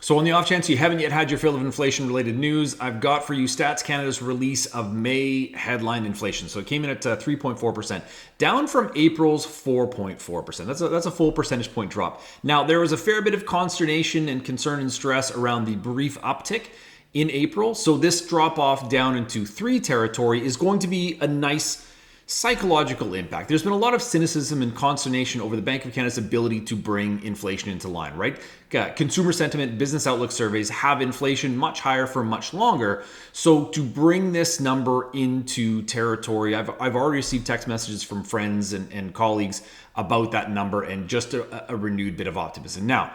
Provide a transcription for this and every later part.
So on the off chance you haven't yet had your fill of inflation-related news, I've got for you Stats Canada's release of May headline inflation. So it came in at 3.4%, down from April's 4.4%. That's a full percentage point drop. Now, there was a fair bit of consternation and concern and stress around the brief uptick in April. So this drop off down into 3 territory is going to be a nice psychological impact. There's been a lot of cynicism and consternation over the Bank of Canada's ability to bring inflation into line, right? Consumer sentiment, business outlook surveys have inflation much higher for much longer. So to bring this number into territory, I've already received text messages from friends and colleagues about that number and just a renewed bit of optimism. Now,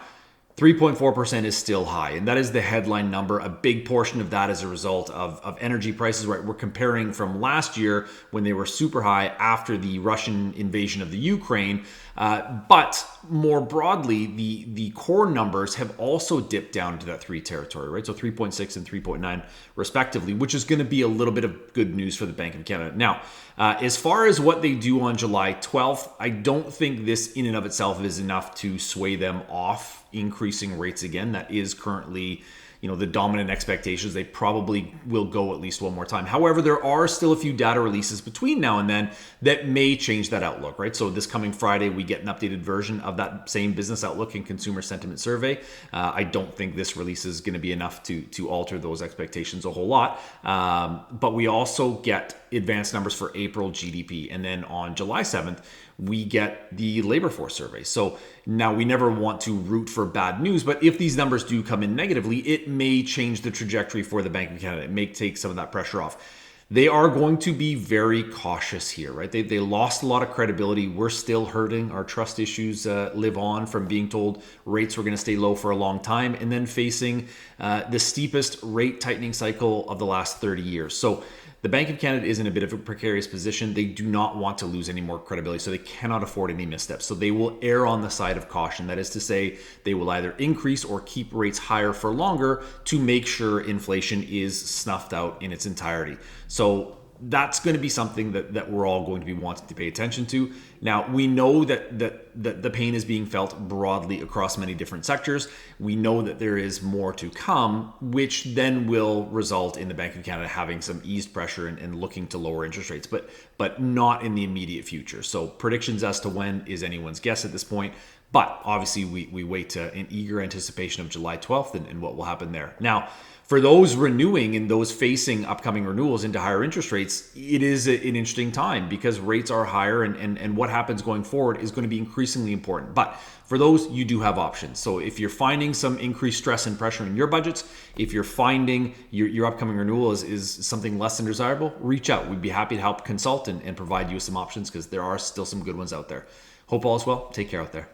3.4% is still high, and that is the headline number. A big portion of that is a result of energy prices, right? We're comparing from last year when they were super high after the Russian invasion of the Ukraine. But more broadly, the core numbers have also dipped down to that 3 territory, right? So 3.6 and 3.9 respectively, which is going to be a little bit of good news for the Bank of Canada. Now, as far as what they do on July 12th, I don't think this in and of itself is enough to sway them off increasing rates again. That is currently, the dominant expectations. They probably will go at least one more time. However, there are still a few data releases between now and then that may change that outlook, right? So this coming Friday, we get an updated version of that same business outlook and consumer sentiment survey. I don't think this release is going to be enough to alter those expectations a whole lot. But we also get advanced numbers for April GDP. And then on July 7th, we get the labor force survey. So now we never want to root for bad news, but if these numbers do come in negatively, it may change the trajectory for the Bank of Canada. It may take some of that pressure off. They are going to be very cautious here, right? They lost a lot of credibility. We're still hurting. Our trust issues live on from being told rates were going to stay low for a long time and then facing the steepest rate tightening cycle of the last 30 years. So the Bank of Canada is in a bit of a precarious position. They do not want to lose any more credibility, so they cannot afford any missteps. So they will err on the side of caution. That is to say, they will either increase or keep rates higher for longer to make sure inflation is snuffed out in its entirety. So that's going to be something that we're all going to be wanting to pay attention to. Now, we know that the pain is being felt broadly across many different sectors. We know that there is more to come, which then will result in the Bank of Canada having some eased pressure and looking to lower interest rates, but not in the immediate future. So predictions as to when is anyone's guess at this point. But obviously, we wait in eager anticipation of July 12th and what will happen there. Now, for those renewing and those facing upcoming renewals into higher interest rates, it is an interesting time because rates are higher and what happens going forward is going to be increasingly important. But for those, you do have options. So if you're finding some increased stress and pressure in your budgets, if you're finding your upcoming renewal is something less than desirable, reach out. We'd be happy to help consult and provide you with some options because there are still some good ones out there. Hope all is well. Take care out there.